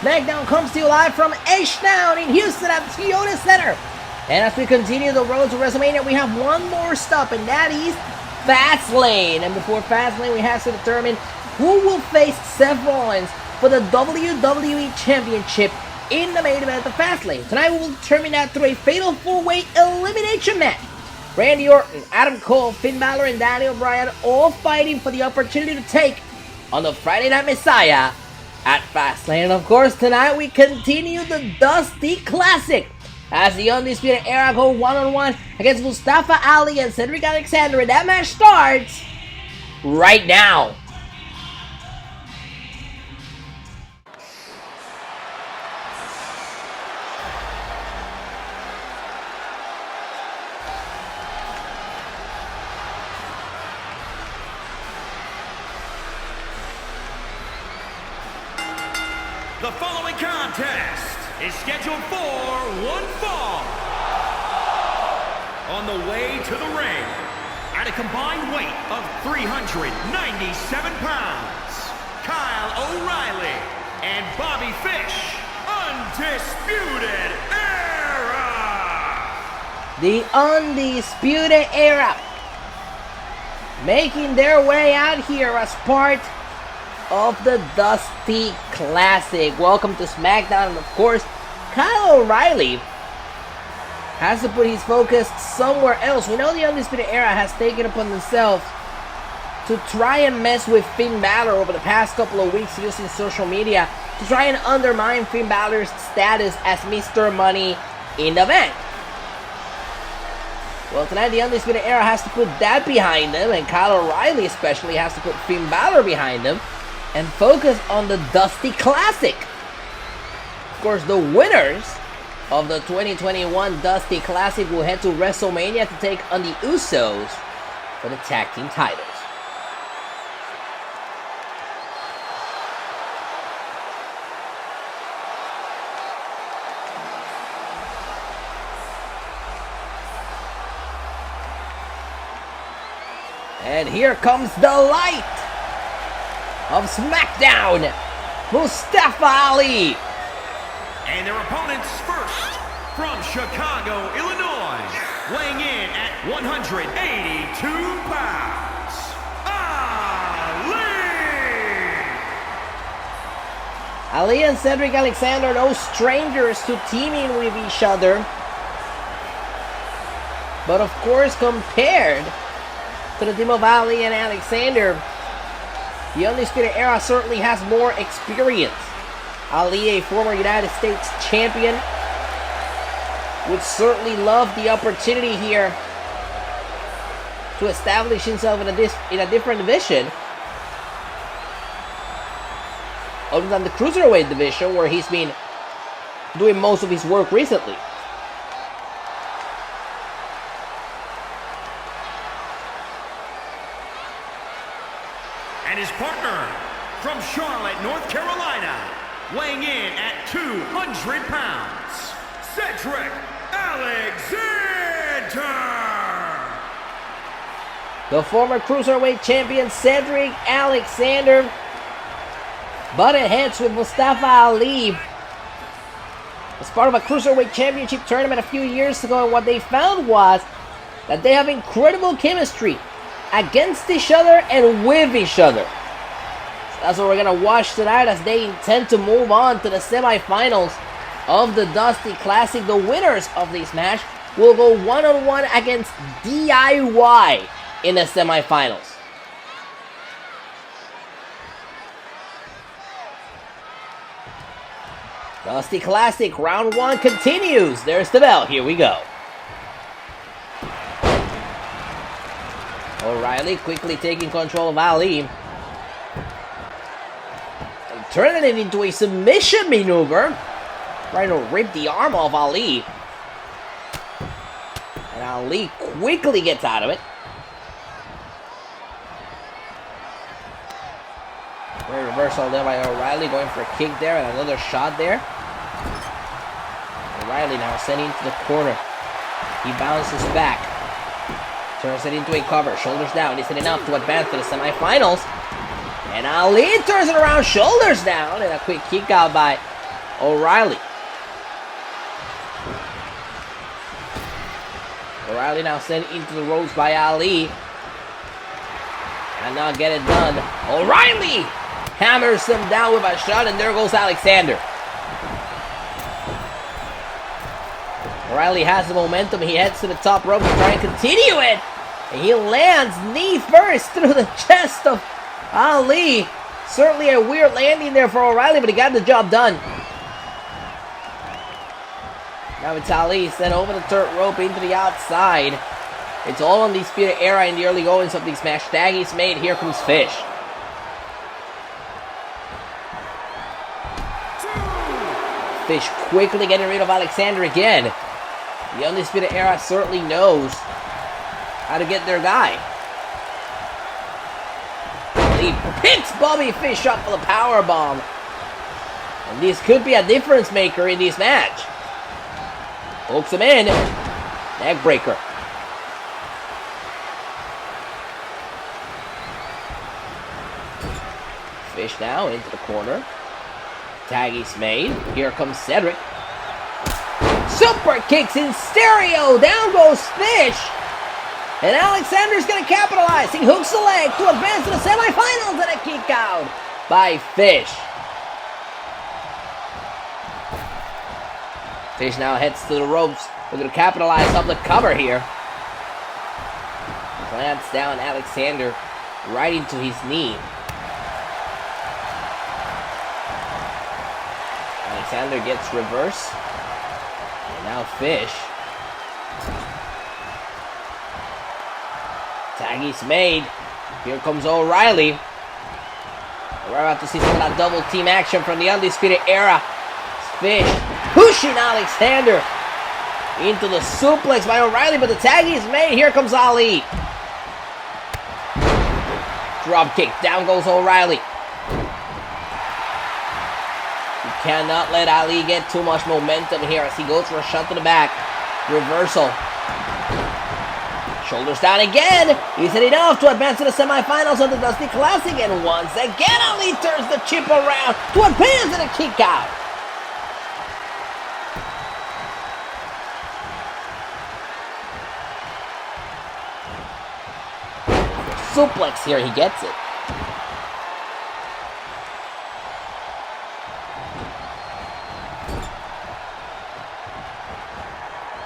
Smackdown comes to you live from H-Town in Houston at the Toyota Center. And as we continue the road to WrestleMania, we have one more stop, and that is Fastlane. And before Fastlane, we have to determine who will face Seth Rollins for the WWE Championship in the main event of Fastlane. Tonight we will determine that through a fatal 4-way elimination match. Randy Orton, Adam Cole, Finn Balor, and Daniel Bryan all fighting for the opportunity to take on the Friday Night Messiah at Fastlane. And of course, tonight we continue the Dusty Classic as the Undisputed Era go one-on-one against Mustafa Ali and Cedric Alexander. And that match starts right now. The following contest is scheduled for one fall. On the way to the ring, at a combined weight of 397 pounds, Kyle O'Reilly and Bobby Fish, Undisputed Era! The Undisputed Era making their way out here as part of the Dusty Classic. Welcome to Smackdown, and of course, Kyle O'Reilly has to put his focus somewhere else. We know the Undisputed Era has taken upon themselves to try and mess with Finn Balor over the past couple of weeks using social media to try and undermine Finn Balor's status as Mr. Money in the Bank. Well, tonight the Undisputed Era has to put that behind them, and Kyle O'Reilly especially has to put Finn Balor behind them and focus on the Dusty Classic. Of course, the winners of the 2021 Dusty Classic will head to WrestleMania to take on the Usos for the tag team titles. And here comes the light of Smackdown, Mustafa Ali. And their opponents first, from Chicago, Illinois, weighing in at 182 pounds, Ali! Ali and Cedric Alexander are no strangers to teaming with each other. But of course, compared to the team of Ali and Alexander, the Undisputed Era certainly has more experience. Ali, a former United States champion, would certainly love the opportunity here to establish himself in a different division other than the Cruiserweight division, where he's been doing most of his work recently. And his partner, from Charlotte, North Carolina, weighing in at 200 pounds, Cedric Alexander! The former Cruiserweight champion Cedric Alexander butted heads with Mustafa Ali as part of a Cruiserweight Championship tournament a few years ago, and what they found was that they have incredible chemistry against each other and with each other. So that's what we're going to watch tonight as they intend to move on to the semifinals of the Dusty Classic. The winners of this match will go one-on-one against DIY in the semifinals. Dusty Classic round 1 continues. There's the bell. Here we go. O'Reilly quickly taking control of Ali and turning it into a submission maneuver, trying to rip the arm off Ali. And Ali quickly gets out of it. Great reversal there by O'Reilly, going for a kick there and another shot there. O'Reilly now sending to the corner. He bounces back. Turns it into a cover. Shoulders down. Isn't enough to advance to the semifinals. And Ali turns it around. Shoulders down. And a quick kick out by O'Reilly. O'Reilly now sent into the ropes by Ali. And now get it done. O'Reilly hammers him down with a shot, and there goes Alexander. O'Reilly has the momentum. He heads to the top rope to try and continue it. And he lands knee first through the chest of Ali. Certainly a weird landing there for O'Reilly, but he got the job done. Now it's Ali sent over the third rope into the outside. It's all on the Undisputed Era in the early goings of these match. Tag is made. Here comes Fish. Fish quickly getting rid of Alexander again. The Undisputed Era certainly knows how to get their guy. He picks Bobby Fish up for the powerbomb. And this could be a difference maker in this match. Hooks him in. Neck breaker. Fish now into the corner. Tag is made. Here comes Cedric. Super kicks in stereo. Down goes Fish. And Alexander's going to capitalize. He hooks the leg to advance to the semifinals, and a kick out by Fish. Fish now heads to the ropes. We're going to capitalize on the cover here. Plants down Alexander right into his knee. Alexander gets reverse. And now Fish. Tag is made. Here comes O'Reilly. We're about to see some of that double team action from the Undisputed Era. Fish pushing Alexander into the suplex by O'Reilly, but the tag is made. Here comes Ali. Drop kick. Down goes O'Reilly. You cannot let Ali get too much momentum here as he goes for a shot to the back. Reversal. Shoulders down again. He's heading off to advance to the semifinals of the Dusty Classic. And once again, Ali turns the chip around to advance and a kick out. Suplex here, he gets it.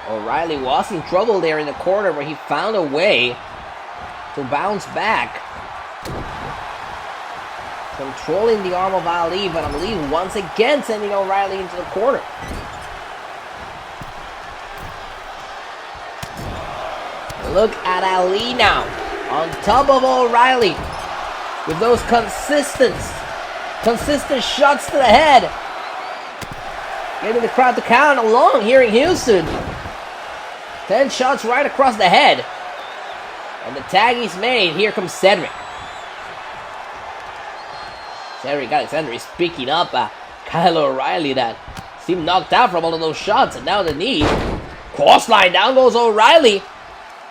O'Reilly was in trouble there in the corner, where he found a way to bounce back. Controlling the arm of Ali, but Ali once again sending O'Reilly into the corner. Look at Ali now, on top of O'Reilly, with those consistent shots to the head. Getting the crowd to count along here in Houston. 10 shots right across the head. And the tag is made. Here comes Cedric. Cedric Alexander is picking up Kyle O'Reilly that seemed knocked out from all of those shots. And now the knee. Crossline, down goes O'Reilly.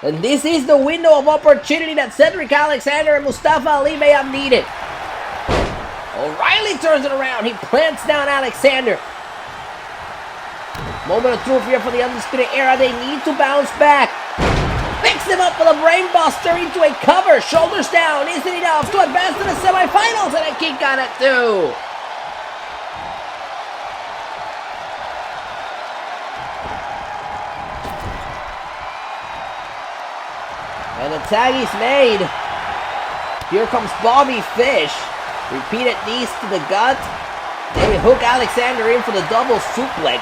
And this is the window of opportunity that Cedric Alexander and Mustafa Ali may have needed. O'Reilly turns it around. He plants down Alexander. Moment of truth here for the Undisputed Era. They need to bounce back. Picks him up for the brainbuster into a cover. Shoulders down. Isn't enough to advance to the semifinals, and a kick on it too. And the tag is made. Here comes Bobby Fish. Repeated knees to the gut. They hook Alexander in for the double suplex.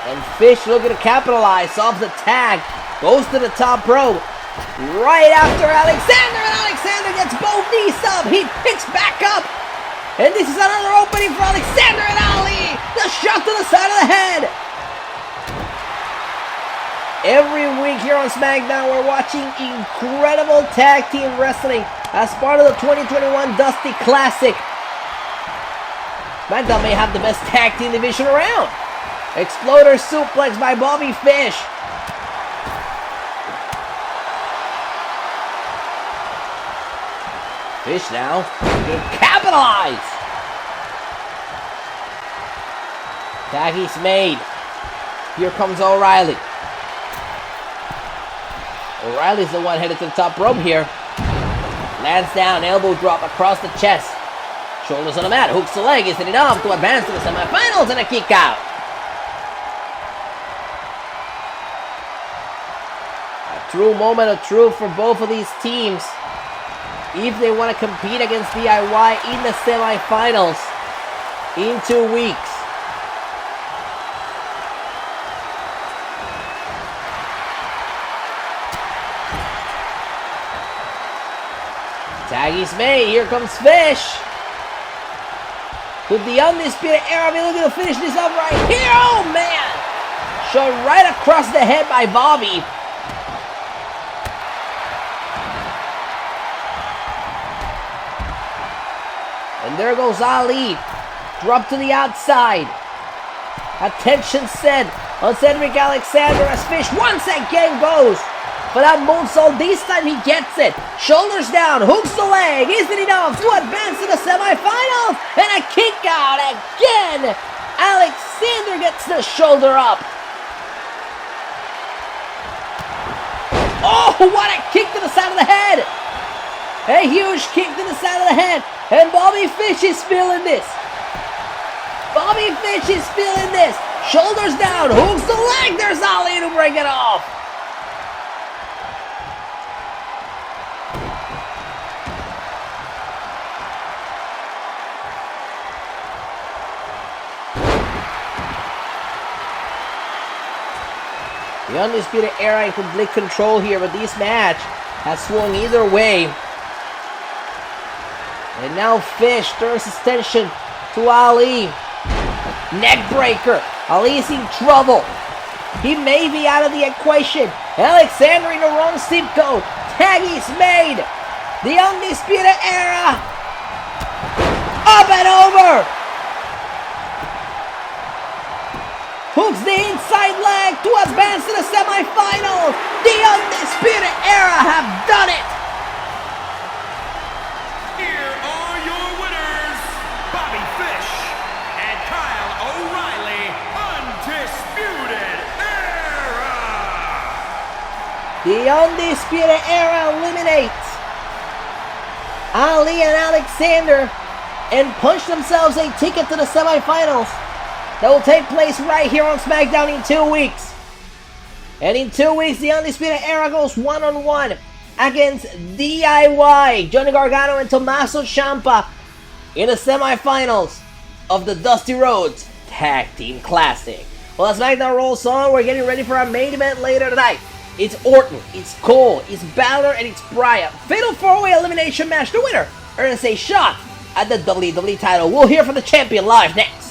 And Fish looking to capitalize off the tag. Goes to the top rope. Right after Alexander. And Alexander gets both knees up. He picks back up. And this is another opening for Alexander and Ali. The shot to the side of the head. Every week here on Smackdown, we're watching incredible tag team wrestling as part of the 2021 Dusty Classic. Smackdown may have the best tag team division around. Exploder suplex by Bobby Fish. Fish now, gonna capitalize. Tag is made. Here comes O'Reilly. O'Reilly's the one headed to the top rope here. Lands down, elbow drop across the chest. Shoulders on the mat, hooks the leg, isn't enough to advance to the semifinals and a kick out. A true moment of truth for both of these teams if they want to compete against DIY in the semifinals in 2 weeks. Tag is made. Here comes Fish. Could the Undisputed Era be looking to finish this up right here? Oh, man! Shot right across the head by Bobby. And there goes Ali. Drop to the outside. Attention set on Cedric Alexander as Fish once again goes for that moonsault. This time he gets it. Shoulders down, hooks the leg. Isn't enough to advance to the semifinals. And a kick out again. Alexander gets the shoulder up. Oh, what a kick to the side of the head. A huge kick to the side of the head. And Bobby Fish is feeling this. Bobby Fish is feeling this. Shoulders down, hooks the leg. There's Ali to break it off. The Undisputed Era in complete control here, but this match has swung either way. And now Fish turns his attention to Ali. Neck breaker. Ali's in trouble. He may be out of the equation. Alexander in the wrong zip code. Tag is made. The Undisputed Era. Up and over. Hooks the inside leg to advance to the semifinals. The Undisputed Era have done it. Here are your winners, Bobby Fish and Kyle O'Reilly, Undisputed Era. The Undisputed Era eliminates Ali and Alexander and punch themselves a ticket to the semifinals. That will take place right here on Smackdown in 2 weeks. And in 2 weeks, the Undisputed Era goes one-on-one against DIY, Johnny Gargano and Tommaso Ciampa in the semifinals of the Dusty Rhodes Tag Team Classic. Well, as SmackDown rolls on, we're getting ready for our main event later tonight. It's Orton, it's Cole, it's Balor, and it's Bryan. Fatal 4-way elimination match. The winner earns a shot at the WWE title. We'll hear from the champion live next.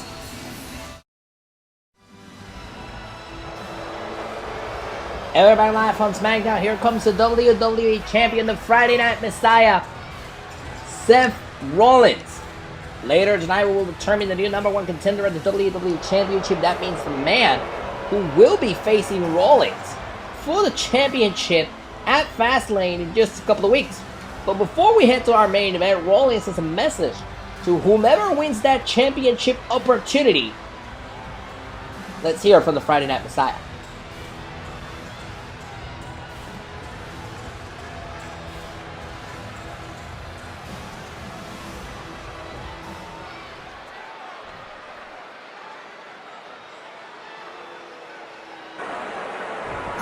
Everybody live on SmackDown. Here comes the WWE Champion, the Friday Night Messiah, Seth Rollins. Later tonight, we will determine the new #1 contender at the WWE Championship. That means the man who will be facing Rollins for the championship at Fastlane in just a couple of weeks. But before we head to our main event, Rollins has a message to whomever wins that championship opportunity. Let's hear from the Friday Night Messiah.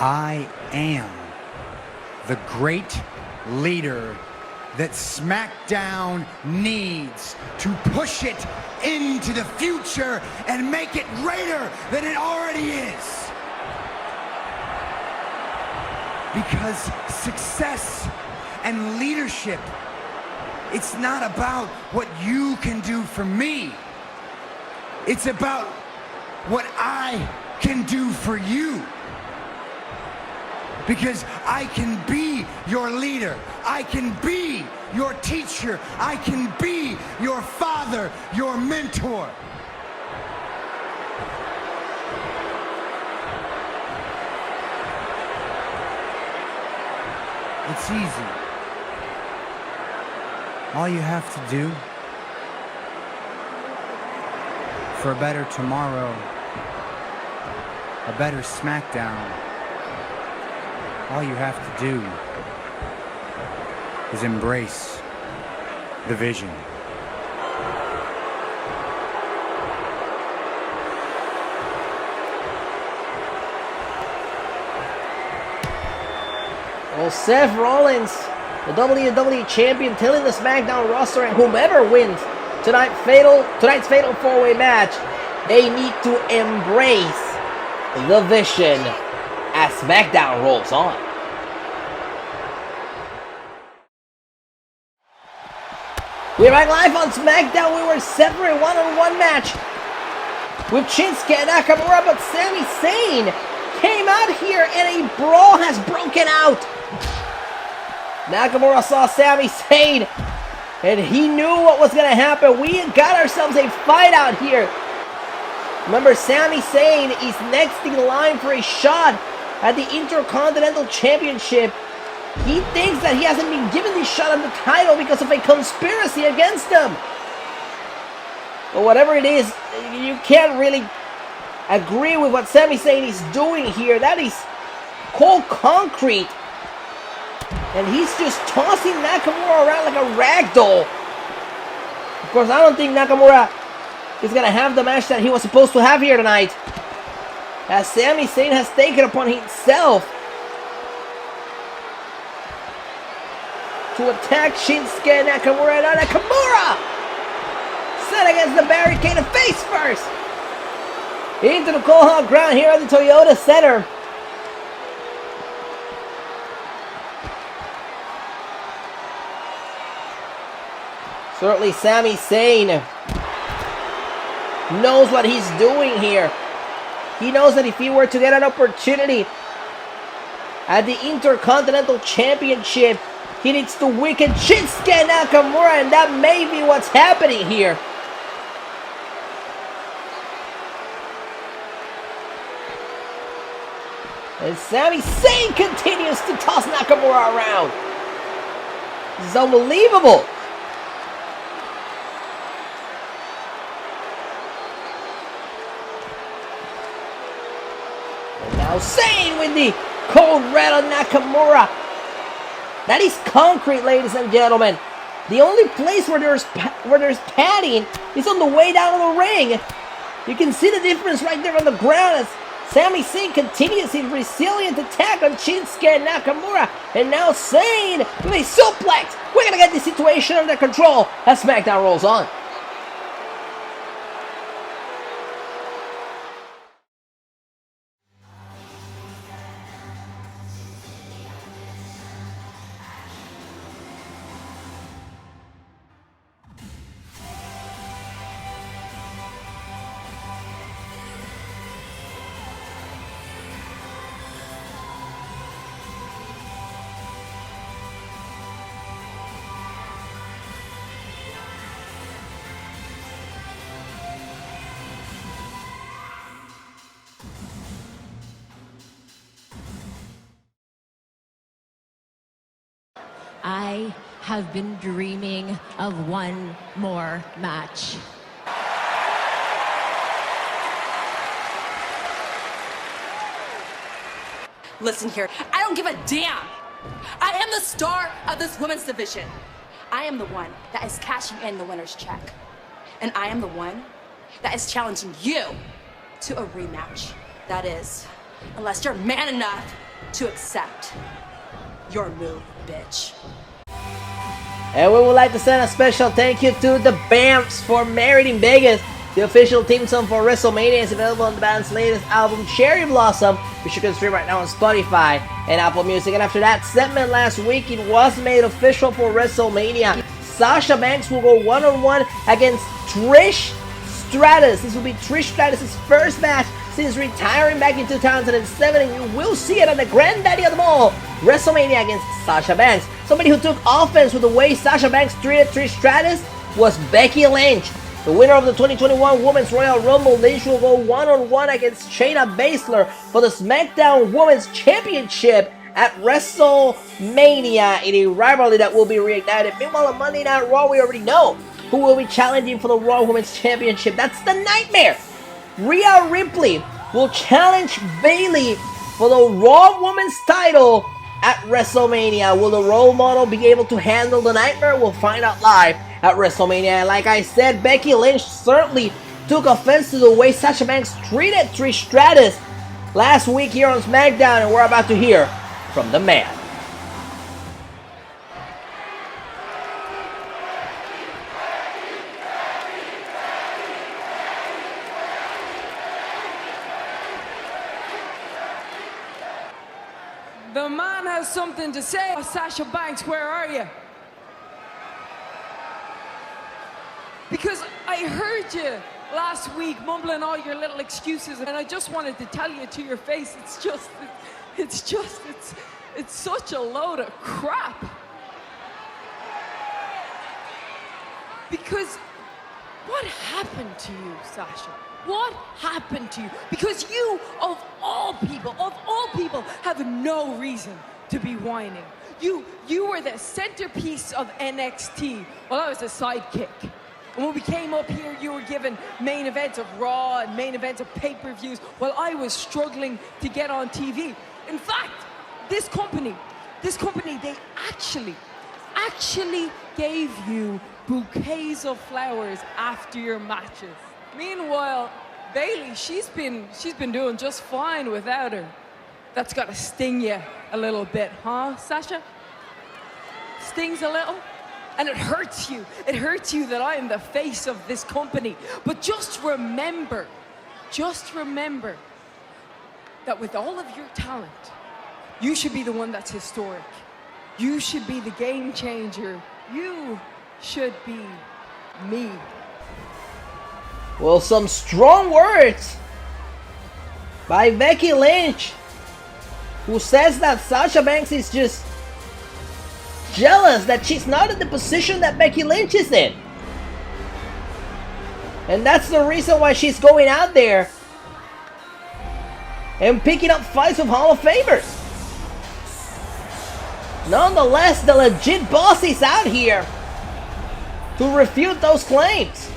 I am the great leader that SmackDown needs to push it into the future and make it greater than it already is. Because success and leadership, it's not about what you can do for me. It's about what I can do for you. Because I can be your leader. I can be your teacher. I can be your father, your mentor. It's easy. All you have to do for a better tomorrow a better Smackdown, all you have to do is embrace the vision. Well, Seth Rollins, the WWE Champion, telling the SmackDown roster and whomever wins tonight's fatal 4-way match, they need to embrace the vision as SmackDown rolls on. We're back live on SmackDown. We were separated one-on-one match with Shinsuke Nakamura, but Sami Zayn came out here and a brawl has broken out. Nakamura saw Sami Zayn and he knew what was going to happen. We got ourselves a fight out here. Remember, Sami Zayn is next in line for a shot at the Intercontinental Championship. He thinks that he hasn't been given the shot at the title because of a conspiracy against him. But whatever it is, you can't really agree with what Sami Zayn is doing here. That is cold concrete. And he's just tossing Nakamura around like a rag doll. Of course, I don't think Nakamura is going to have the match that he was supposed to have here tonight, as Sami Zayn has taken upon himself to attack Shinsuke Nakamura. And Nakamura set against the barricade and face first into the cold hard ground here at the Toyota Center. Certainly Sami Zayn knows what he's doing here. He knows that if he were to get an opportunity at the Intercontinental Championship, he needs to weaken Shinsuke Nakamura, and that may be what's happening here. And Sami Zayn continues to toss Nakamura around. This is unbelievable. And now Zayn with the cold red on Nakamura. That is concrete, ladies and gentlemen. The only place where there's padding is on the way down to the ring. You can see the difference right there on the ground as Sami Zayn continues his resilient attack on Shinsuke Nakamura. And now Zayn with a suplex. We're going to get the situation under control as SmackDown rolls on. I have been dreaming of one more match. Listen here, I don't give a damn. I am the star of this women's division. I am the one that is cashing in the winner's check. And I am the one that is challenging you to a rematch. That is, unless you're man enough to accept your move, bitch. And we would like to send a special thank you to the BAMPs for Married in Vegas. The official theme song for WrestleMania is available on the band's latest album, Cherry Blossom, which you can stream right now on Spotify and Apple Music. And after that segment last week, it was made official for WrestleMania. Sasha Banks will go one-on-one against Trish Stratus. This will be Trish Stratus' first match since retiring back in 2007, and you will see it on the granddaddy of them all, WrestleMania against Sasha Banks. Somebody who took offense with the way Sasha Banks treated Trish Stratus was Becky Lynch. The winner of the 2021 Women's Royal Rumble, Lynch, will go one-on-one against Shayna Baszler for the SmackDown Women's Championship at WrestleMania in a rivalry that will be reignited. Meanwhile, on Monday Night Raw, we already know who will be challenging for the Raw Women's Championship. That's the Nightmare, Rhea Ripley, will challenge Bayley for the Raw Women's title at WrestleMania. Will the role model be able to handle the nightmare? We'll find out live at WrestleMania. And like I said, Becky Lynch certainly took offense to the way Sasha Banks treated Trish Stratus last week here on SmackDown, and we're about to hear from the man. The man has something to say. Sasha Banks, where are you? Because I heard you last week mumbling all your little excuses, and I just wanted to tell you to your face, it's such a load of crap. Because what happened to you, Sasha? What happened to you? Because you, of all people, have no reason to be whining. You were the centerpiece of NXT, while I was a sidekick. And when we came up here, you were given main events of Raw and main events of pay-per-views, while I was struggling to get on TV. In fact, this company, they actually gave you bouquets of flowers after your matches. Meanwhile, Bayley, she's been doing just fine without her. That's gotta sting you a little bit, huh, Sasha? Stings a little? And it hurts you. It hurts you that I am the face of this company. But just remember that with all of your talent, you should be the one that's historic. You should be the game changer. You should be me. Well, some strong words by Becky Lynch, who says that Sasha Banks is just jealous that she's not in the position that Becky Lynch is in. And that's the reason why she's going out there and picking up fights with Hall of Famers. Nonetheless, the legit boss is out here to refute those claims.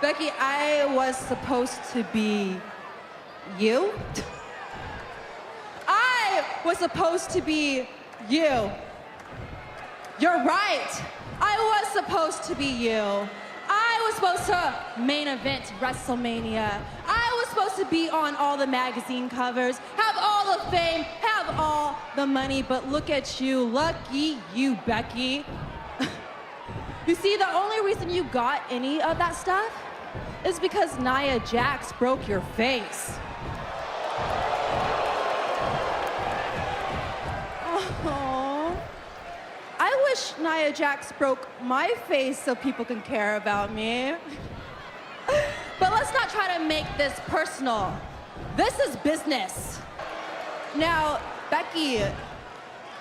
Becky, I was supposed to be you. I was supposed to be you. You're right. I was supposed to be you. I was supposed to main event WrestleMania. I was supposed to be on all the magazine covers, have all the fame, have all the money, but look at you. Lucky you, Becky. You see, the only reason you got any of that stuff is because Nia Jax broke your face. Oh, I wish Nia Jax broke my face so people can care about me. But let's not try to make this personal. This is business. Now, Becky,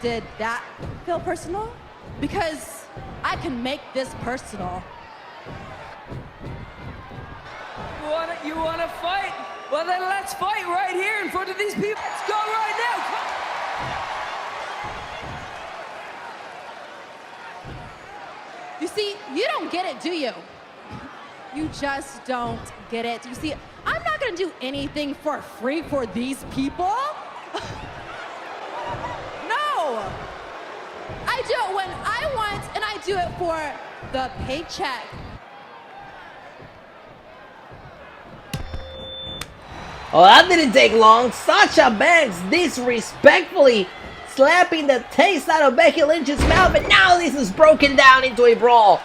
did that feel personal? Because I can make this personal. You wanna fight? Well then let's fight right here in front of these people. Let's go right now. You see, you don't get it, do you? You just don't get it. You see, I'm not gonna do anything for free for these people. No! I do it when I want, and I do it for the paycheck. Oh, that didn't take long. Sasha Banks disrespectfully slapping the taste out of Becky Lynch's mouth, and now this is broken down into a brawl.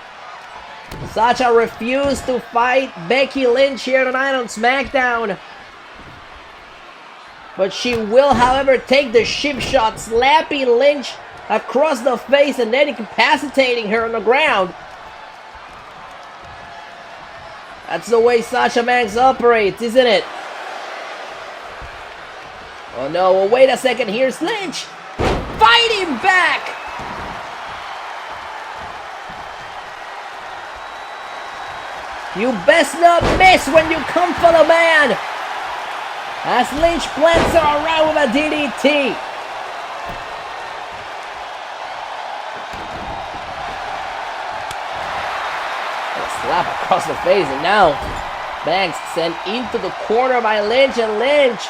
Sasha refused to fight Becky Lynch here tonight on SmackDown. But she will, however, take the ship shot, slapping Lynch across the face and then incapacitating her on the ground. That's the way Sasha Banks operates, isn't it? Oh no, well, wait a second, here's Lynch! fighting back. You best not miss when you come for the man. As Lynch plants her around with a DDT. A slap across the face, and now Banks sent into the corner by Lynch, and Lynch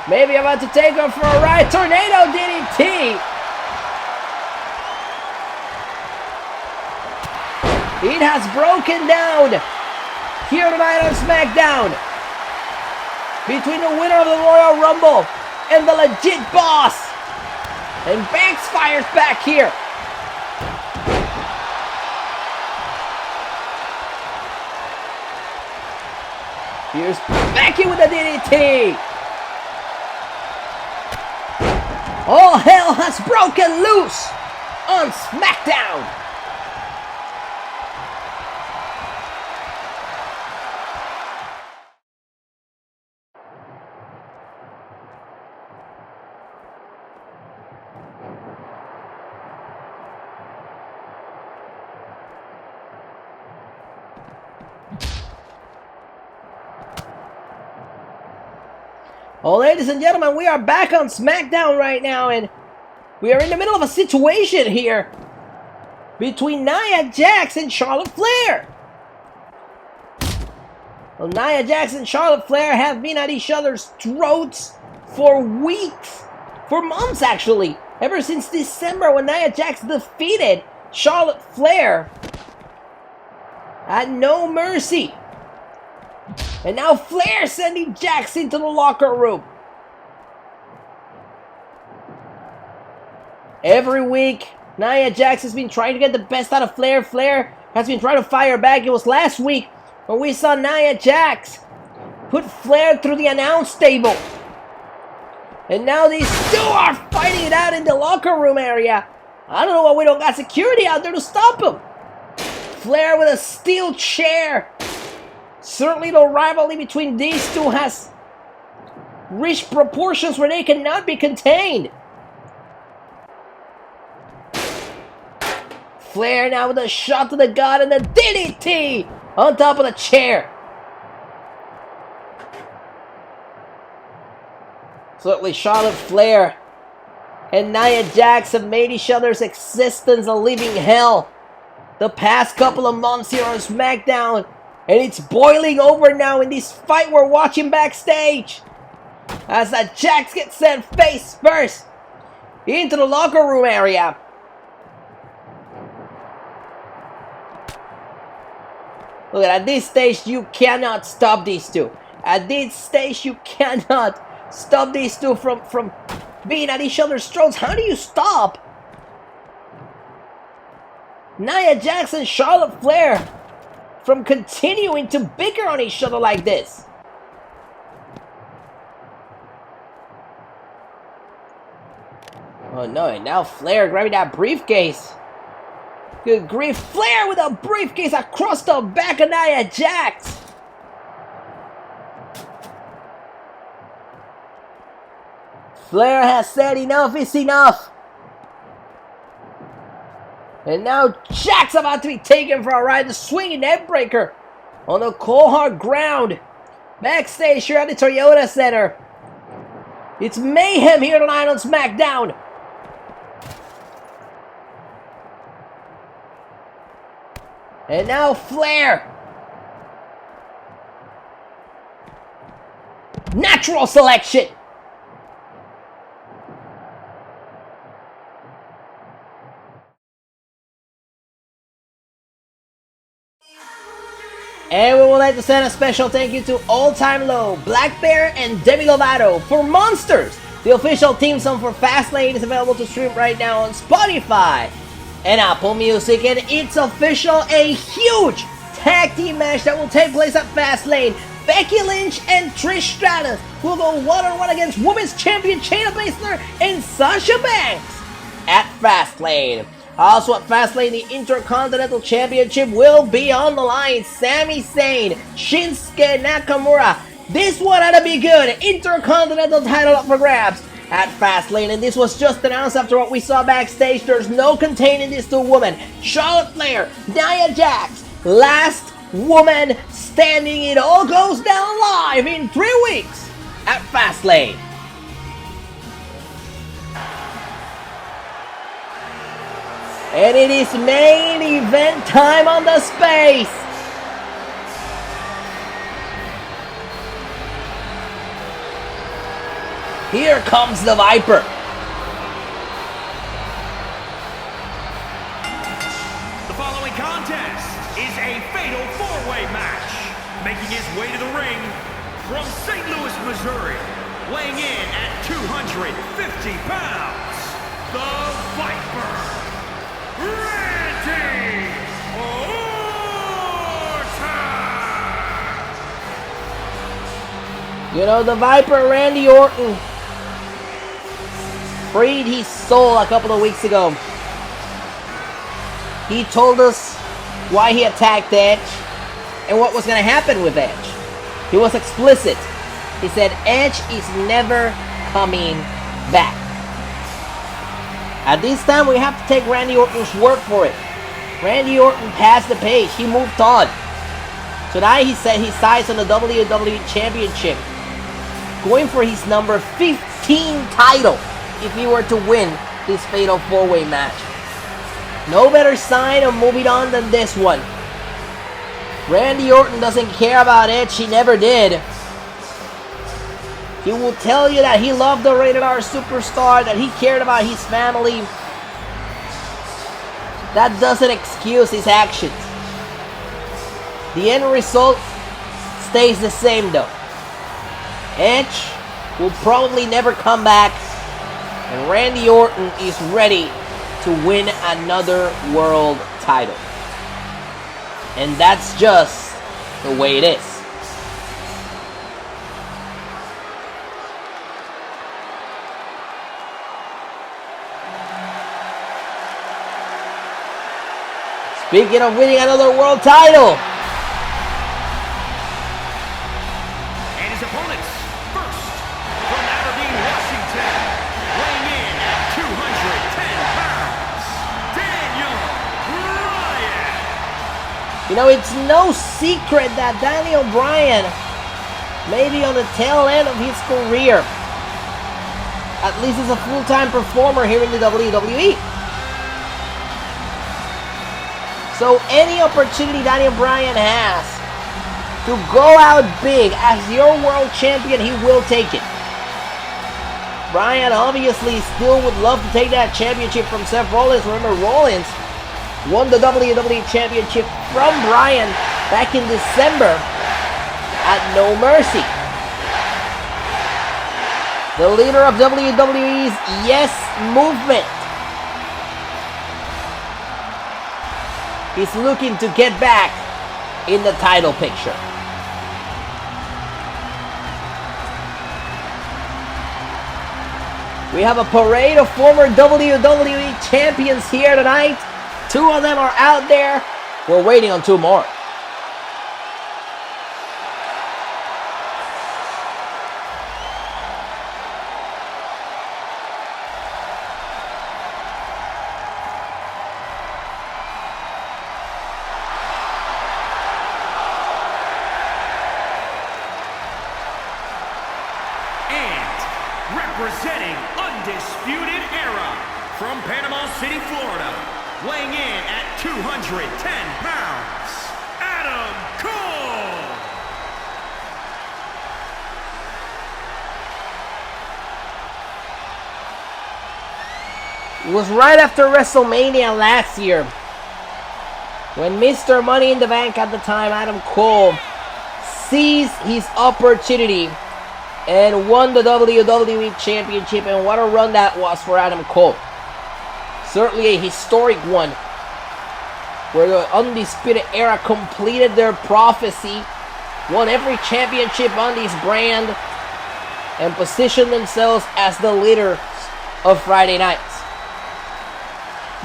maybe about to take her for a ride. Tornado DDT. It has broken down here tonight on Smackdown between the winner of the Royal Rumble and the legit boss. And Banks fires back here. Here's Becky with the DDT. All hell has broken loose on Smackdown. Well, ladies and gentlemen, we are back on Smackdown right now, and we are in the middle of a situation here between Nia Jax and Charlotte Flair. Well, Nia Jax and Charlotte Flair have been at each other's throats for weeks, for months actually, ever since December when Nia Jax defeated Charlotte Flair at No Mercy. And now Flair sending Jax into the locker room. Every week, Nia Jax has been trying to get the best out of Flair. Flair has been trying to fire back. It was last week when we saw Nia Jax put Flair through the announce table. And now these two are fighting it out in the locker room area. I don't know why we don't got security out there to stop them. Flair with a steel chair. Certainly the rivalry between these two has reached proportions where they cannot be contained. Flair now with a shot to the gut and the DDT on top of the chair. Certainly Charlotte Flair and Nia Jax have made each other's existence a living hell the past couple of months here on SmackDown. And it's boiling over now in this fight we're watching backstage. As that Jax gets sent face first into the locker room area. Look, at this stage you cannot stop these two. At this stage you cannot stop these two from being at each other's throats. How do you stop Nia Jax and Charlotte Flair from continuing to bicker on each other like this? Oh no, and now Flair grabbing that briefcase. Good grief, Flair with a briefcase across the back of Nia Jax. Flair has said enough is enough. And now Jax about to be taken for a ride. The swinging neck breaker on the cold hard ground. Backstage here at the Toyota Center. It's mayhem here tonight on SmackDown. And now Flair. Natural selection. And we would like to send a special thank you to All Time Low, Black Bear, and Demi Lovato for Monsters. The official theme song for Fastlane is available to stream right now on Spotify and Apple Music. And it's official, a huge tag team match that will take place at Fastlane. Becky Lynch and Trish Stratus will go one-on-one against Women's Champion Shayna Baszler and Sasha Banks at Fastlane. Also at Fastlane, the Intercontinental Championship will be on the line. Sami Zayn, Shinsuke Nakamura. This one ought to be good. Intercontinental title up for grabs. at Fastlane, and this was just announced after what we saw backstage. There's no containing these two women. Charlotte Flair, Nia Jax, last woman standing. It all goes down live in 3 weeks at Fastlane. And it is main event time on the space. Here comes the Viper. The following contest is a fatal four-way match. Making his way to the ring from St. Louis, Missouri, weighing in at 250 pounds, the Viper, Randy Orton! You know, the Viper, Randy Orton, freed his soul a couple of weeks ago. He told us why he attacked Edge and what was going to happen with Edge. He was explicit. He said Edge is never coming back. At this time, we have to take Randy Orton's word for it. Randy Orton passed the page. He moved on. Tonight, he said he sides on the WWE Championship, going for his number 15 title if he were to win this fatal four-way match. No better sign of moving on than this one. Randy Orton doesn't care about Edge. He never did. He will tell you that he loved the Rated R superstar, that he cared about his family. That doesn't excuse his actions. The end result stays the same though. Edge will probably never come back, and Randy Orton is ready to win another world title. And that's just the way it is. Speaking of winning another world title, And his opponents, first, from Aberdeen, Washington, weighing in at 210 pounds, Daniel Bryan. you know, it's no secret that Daniel Bryan may be on the tail end of his career. At least as a full-time performer here in the WWE. So any opportunity Daniel Bryan has to go out big as your world champion, he will take it. Bryan obviously still would love to take that championship from Seth Rollins. Remember, Rollins won the WWE Championship from Bryan back in December at No Mercy. The leader of WWE's Yes Movement. He's looking to get back in the title picture. We have a parade of former WWE champions here tonight. 2 of them are out there. We're waiting on 2 more. Representing Undisputed Era from Panama City, Florida, weighing in at 210 pounds, Adam Cole. It was right after WrestleMania last year when Mr. Money in the Bank at the time, Adam Cole, seized his opportunity and won the WWE Championship, and what a run that was for Adam Cole. Certainly a historic one, where the Undisputed Era completed their prophecy, won every championship on this brand, and positioned themselves as the leaders of Friday nights.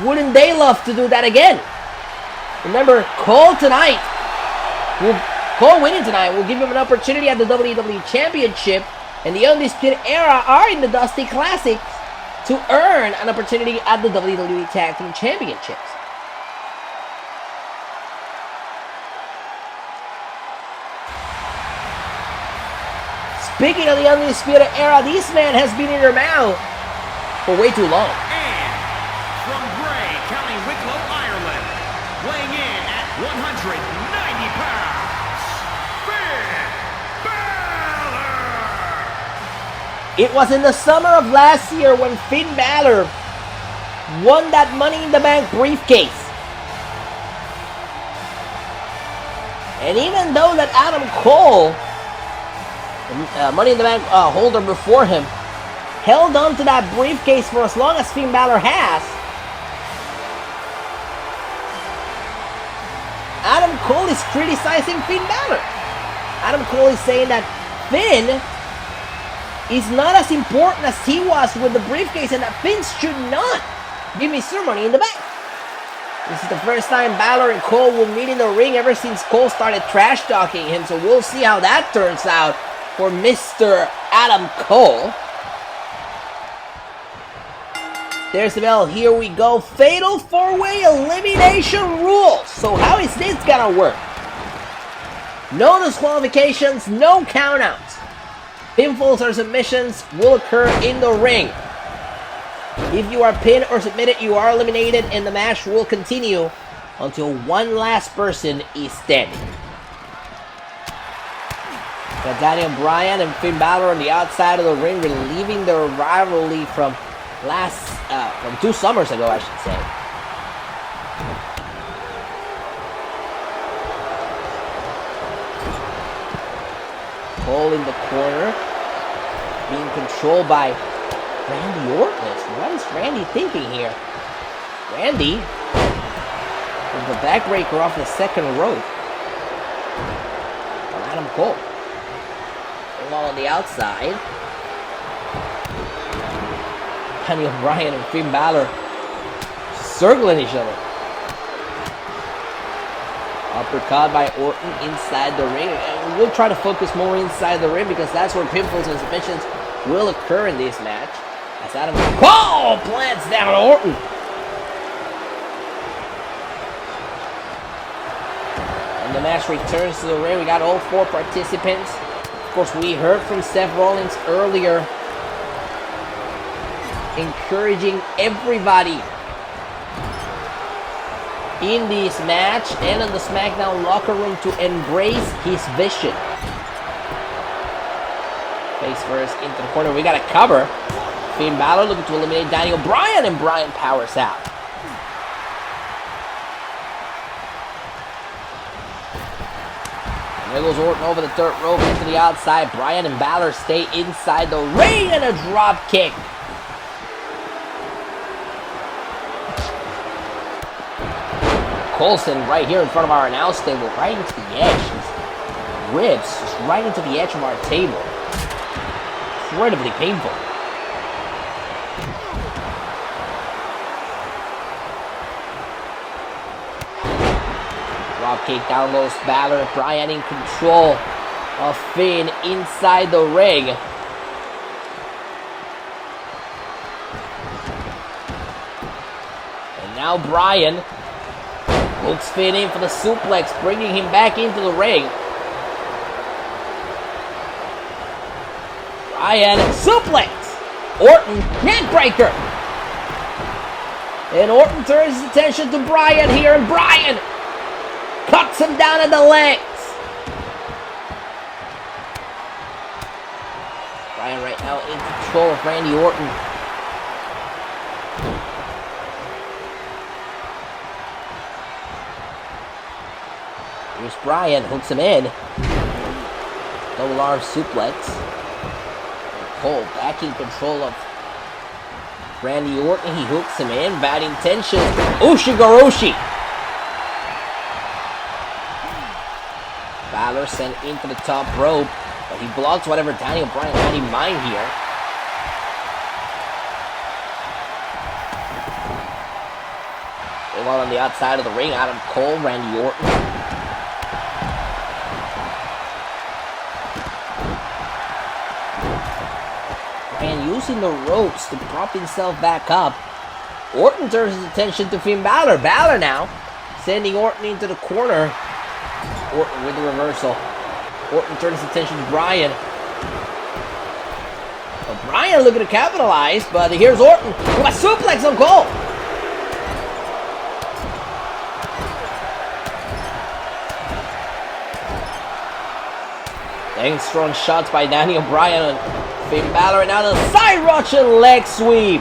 Wouldn't they love to do that again? Remember, Cole winning tonight will give him an opportunity at the WWE Championship, and the Undisputed Era are in the Dusty Classic to earn an opportunity at the WWE Tag Team Championships. Speaking of the Undisputed Era, this man has been in your mouth for way too long. And from Bray, County Wicklow, Ireland, weighing in at 190 pounds, Finn Balor! It was in the summer of last year when Finn Balor won that Money in the Bank briefcase. And even though that Adam Cole, Money in the Bank holder before him, held on to that briefcase for as long as Finn Balor has, Adam Cole is criticizing Finn Balor. Adam Cole is saying that Finn is not as important as he was with the briefcase and that Finn should not be Mr. Money in the Bank. This is the first time Balor and Cole will meet in the ring ever since Cole started trash talking him, so we'll see how that turns out for Mr. Adam Cole. There's the bell. Here we go. Fatal 4-way elimination rules. So how is this gonna work? No disqualifications, no countouts. Pinfalls or submissions will occur in the ring. If you are pinned or submitted, you are eliminated, and the match will continue until one last person is standing. Got Daniel Bryan and Finn Balor on the outside of the ring, relieving their rivalry from from 2 summers ago, I should say. Cole in the corner, being controlled by Randy Orton. What is Randy thinking here? Randy with the backbreaker off the second rope. Adam Cole. All on the outside. Daniel Bryan and Finn Balor circling each other. Uppercut by Orton inside the ring. And we'll try to focus more inside the ring because that's where pinfalls and submissions will occur in this match. As Adam Cole plants down Orton. And the match returns to the ring. We got all 4 participants. Of course, we heard from Seth Rollins earlier, encouraging everybody in this match and in the Smackdown locker room to embrace his vision. Face first into the corner. We got a cover. Finn Balor looking to eliminate Daniel Bryan, and Bryan powers out. There goes Orton over the third rope into the outside. Bryan and Balor stay inside the ring, and a drop kick. Coulson right here in front of our announce table, right into the edge. His ribs just right into the edge of our table. Incredibly painful. Drop kick, down goes Balor. Bryan in control of Finn inside the ring. And now Bryan hooks Finn in for the suplex, bringing him back into the ring. Bryan suplex. Orton neckbreaker. And Orton turns his attention to Bryan here, and Bryan cuts him down at the legs. Bryan right now in control of Randy Orton. Here's Bryan, hooks him in. Double arm suplex. And Cole back in control of Randy Orton. He hooks him in. Bad intentions. Ushigoroshi. Balor sent into the top rope, but he blocks whatever Daniel Bryan had in mind here. While on the outside of the ring, Adam Cole, Randy Orton. using the ropes to prop himself back up. Orton turns his attention to Finn Balor. Balor now sending Orton into the corner. Orton with the reversal. Orton turns his attention to Bryan. Well, Bryan looking to capitalize, but here's Orton with a suplex on Cole. Dang strong shots by Daniel Bryan on Finn Balor, and now the side Russian leg sweep.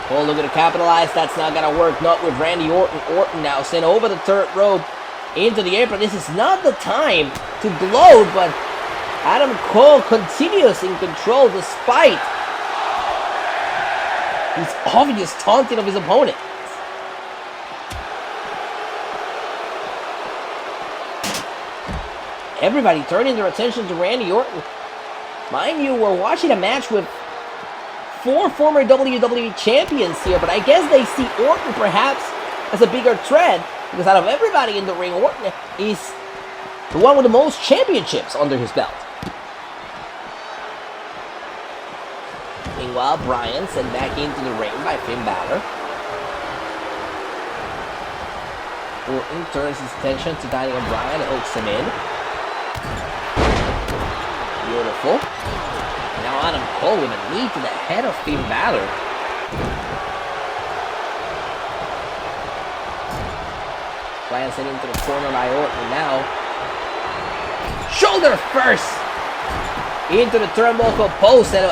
Cole looking to capitalize. That's not gonna work. Not with Randy Orton. Orton now sent over the third rope into the apron. This is not the time to gloat, but Adam Cole continues in control despite his obvious taunting of his opponent. Everybody turning their attention to Randy Orton. Mind you, we're watching a match with 4 former WWE champions here, but I guess they see Orton perhaps as a bigger threat, because out of everybody in the ring, Orton is the one with the most championships under his belt. Meanwhile, Bryan sent back into the ring by Finn Balor. Orton turns his attention to Daniel Bryan and hooks him in. Beautiful. Now Adam Cole with a knee to the head of Finn Balor. Bryan sent into the corner by Orton now. Shoulder first! Into the turnbuckle post, and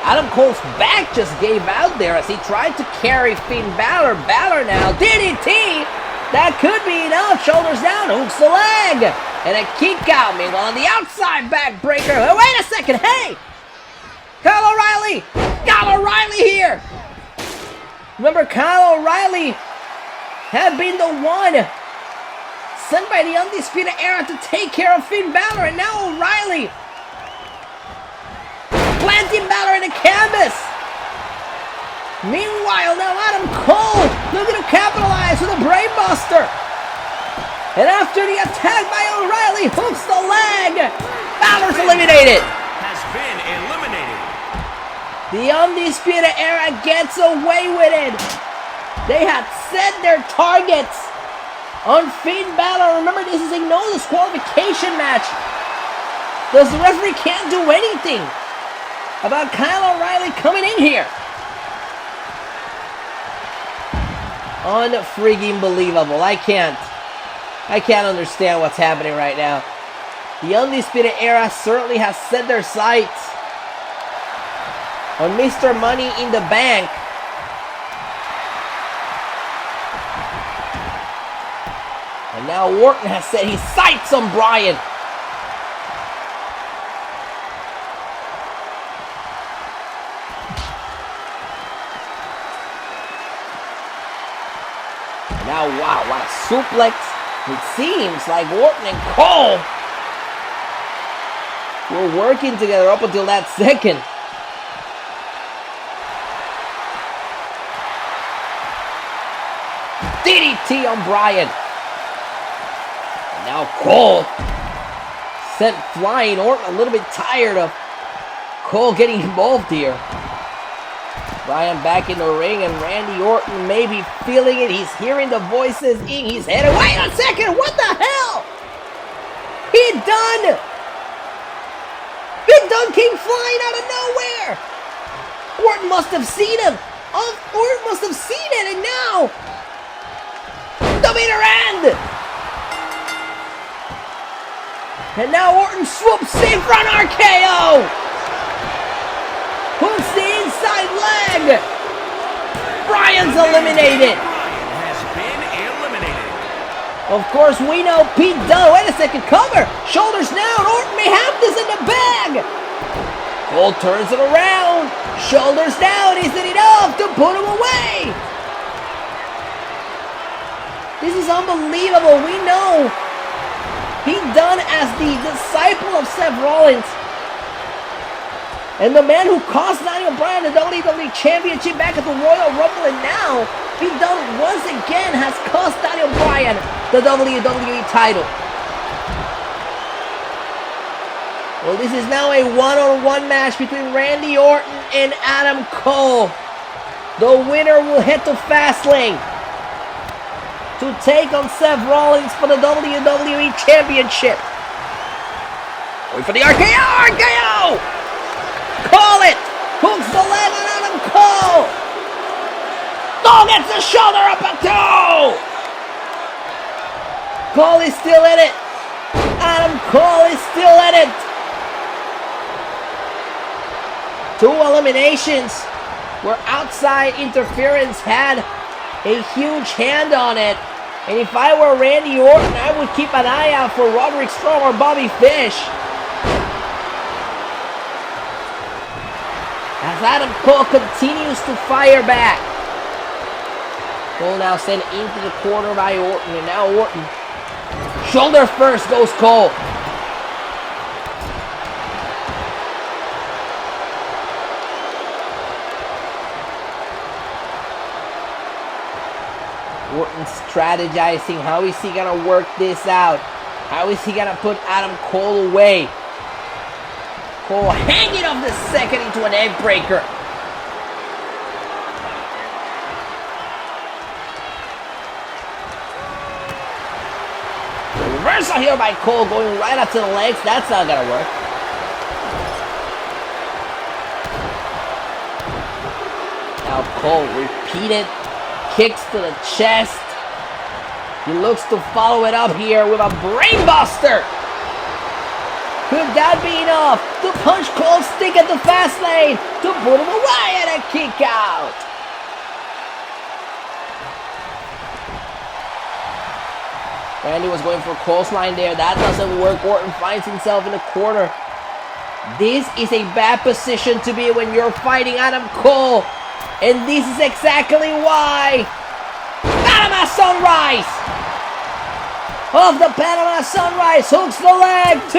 Adam Cole's back just gave out there as he tried to carry Finn Balor. Balor now, DDT! That could be enough. Shoulders down, hooks the leg. And a kick out. Meanwhile, on the outside backbreaker. Oh, wait a second. Hey! Kyle O'Reilly! Kyle O'Reilly here! Remember, Kyle O'Reilly had been the one sent by the Undisputed Era to take care of Finn Balor. And now O'Reilly planting Balor in the canvas. Meanwhile, now Adam Cole looking to capitalize with a brainbuster. And after the attack by O'Reilly, hooks the leg. Balor's eliminated. Has been eliminated. The Undisputed Era gets away with it. They had set their targets on Finn Balor. Remember, this is a no disqualification match. Thus, the referee can't do anything about Kyle O'Reilly coming in here. Unfreaking believable. I can't understand what's happening right now. The Undisputed Era certainly has set their sights on Mr. Money in the Bank. And now Orton has set his sights on Bryan. Now, wow, what a suplex. It seems like Orton and Cole were working together up until that second. DDT on Bryan. And now Cole sent flying. Orton a little bit tired of Cole getting involved here. Bryan back in the ring, and Randy Orton may be feeling it. He's hearing the voices in his head. Wait a second, what the hell? Big Dunn came flying out of nowhere. Orton must have seen him. Orton must have seen it, and now the bitter end. And now Orton swoops in front RKO. Hooks the inside leg. Bryan's eliminated. Bryan has been eliminated. Of course, we know Pete Dunne. Wait a second, cover. Shoulders down. Orton may have this in the bag. Cole turns it around. Shoulders down. Is it enough to put him away? This is unbelievable. We know Pete Dunne as the disciple of Seth Rollins, and the man who cost Daniel Bryan the WWE Championship back at the Royal Rumble, and now Pete Dunne once again has cost Daniel Bryan the WWE title. Well, this is now a one-on-one match between Randy Orton and Adam Cole. The winner will head to Fastlane to take on Seth Rollins for the WWE Championship. Wait for the RKO! RKO! Call it! Hooks the leg on Adam Cole! Oh, gets the shoulder up a toe! Cole is still in it! Adam Cole is still in it! 2 eliminations where outside interference had a huge hand on it. And if I were Randy Orton, I would keep an eye out for Roderick Strong or Bobby Fish. As Adam Cole continues to fire back. Cole now sent into the corner by Orton, and now Orton. Shoulder first goes Cole. Orton strategizing. How is he gonna work this out? How is he gonna put Adam Cole away? Cole hanging off the second into an egg breaker. Reversal here by Cole, going right up to the legs. That's not gonna work. Now Cole repeated kicks to the chest. He looks to follow it up here with a brainbuster. Could that be enough to punch Cole's stick at the Fastlane to put him away and a kick out? Randy was going for a clothesline there. That doesn't work. Orton finds himself in the corner. This is a bad position to be when you're fighting Adam Cole. And this is exactly why. Panama Sunrise! Off the Panama Sunrise, hooks the leg, 2!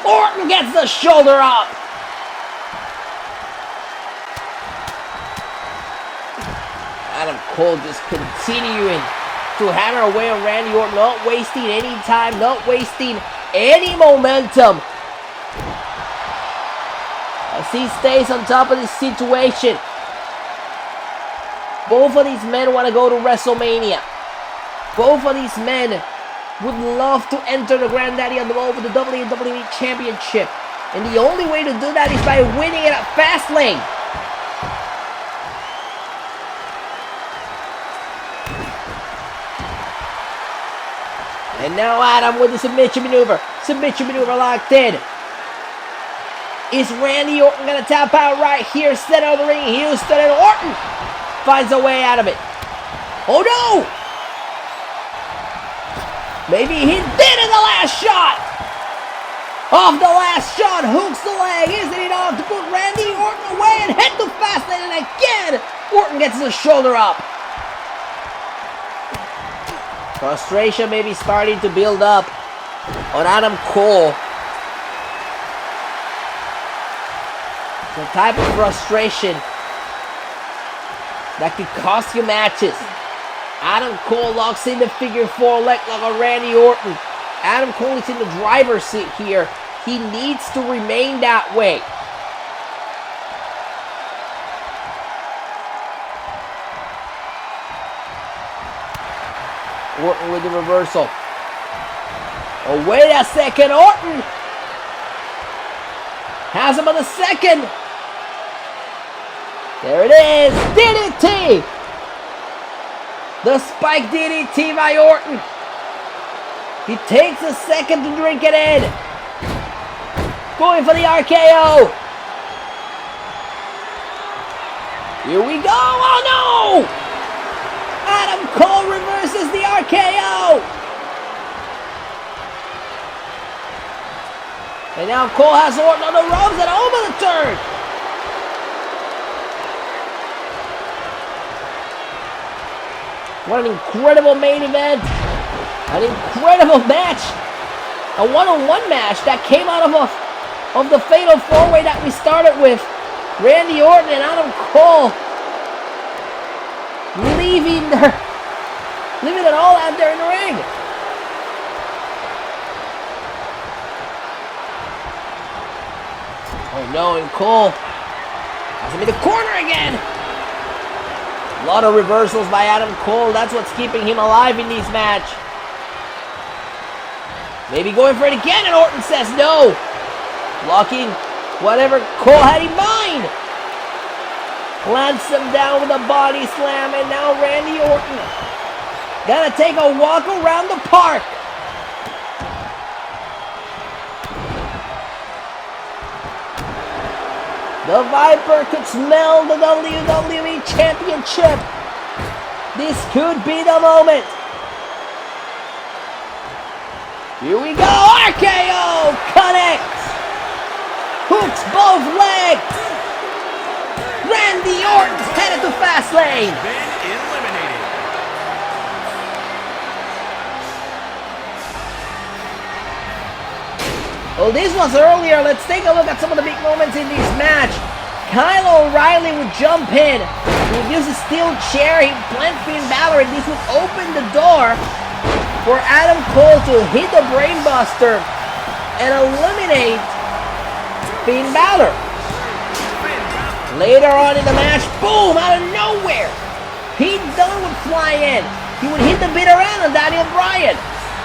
Orton gets the shoulder up. Adam Cole just continuing to hammer away on Randy Orton, not wasting any time, not wasting any momentum. As he stays on top of this situation. Both of these men want to go to WrestleMania. Both of these men would love to enter the Granddaddy on the road with the WWE Championship. And the only way to do that is by winning it at Fastlane. And now Adam with the submission maneuver. Submission maneuver locked in. Is Randy Orton going to tap out right here? Center of the ring, Houston, and Orton finds a way out of it. Oh no! Maybe he did in the last shot! Off the last shot, hooks the leg. Isn't it enough to put Randy Orton away and head to Fastlane? And again, Orton gets the shoulder up. Frustration may be starting to build up on Adam Cole. The type of frustration that could cost you matches. Adam Cole locks in the figure 4 leg lock on Randy Orton. Adam Cole is in the driver's seat here. He needs to remain that way. Orton with the reversal. Oh, wait a second. Orton has him on the second. There it is. DDT. The spike DDT by Orton. He takes a second to drink it in. Going for the RKO. Here we go. Oh no! Adam Cole reverses the RKO. And now Cole has Orton on the ropes and over the turn. What an incredible main event. An incredible match. A one-on-one match that came out of the fatal four-way that we started with. Randy Orton and Adam Cole leaving it all out there in the ring. Oh no, and Cole has him in the corner again. A lot of reversals by Adam Cole. That's what's keeping him alive in this match. Maybe going for it again, and Orton says no. Blocking whatever Cole had in mind. Plants him down with a body slam, and now Randy Orton gonna take a walk around the park. The Viper could smell the WWE Championship. This could be the moment. Here we go. RKO connects. Hooks both legs. Randy Orton's headed to Fastlane. Been eliminated. Well, this was earlier. Let's take a look at some of the big moments in this match. Kyle O'Reilly would jump in. He would use a steel chair. He'd plant Finn Balor, and this would open the door for Adam Cole to hit the brainbuster and eliminate Finn Balor. Later on in the match, boom, out of nowhere, Pete Dunne would fly in. He would hit the bitter end on Daniel Bryan.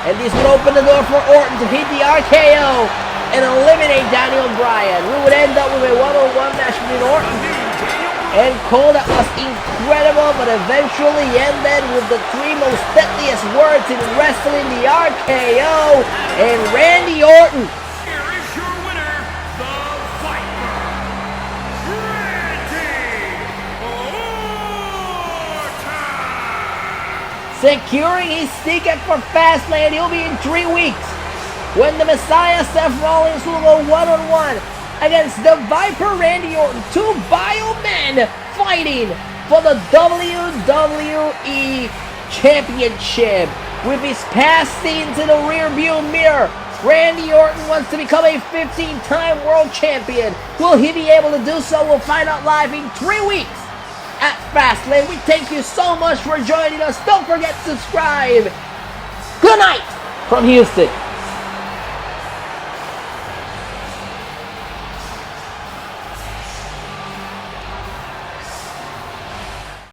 And this would open the door for Orton to hit the RKO and eliminate Daniel Bryan. We would end up with a one-on-one match between Orton and Cole that was incredible, but eventually ended with the three most deadliest words in wrestling, the RKO and Randy Orton. Here is your winner, the Viper, Randy Orton. Securing his ticket for Fastlane. He'll be in 3 weeks when the Messiah Seth Rollins will go one-on-one against the Viper Randy Orton. Two bio men fighting for the WWE Championship. With his past scenes in the rearview mirror, Randy Orton wants to become a 15-time world champion. Will he be able to do so? We'll find out live in 3 weeks at Fastlane. We thank you so much for joining us. Don't forget to subscribe. Good night from Houston.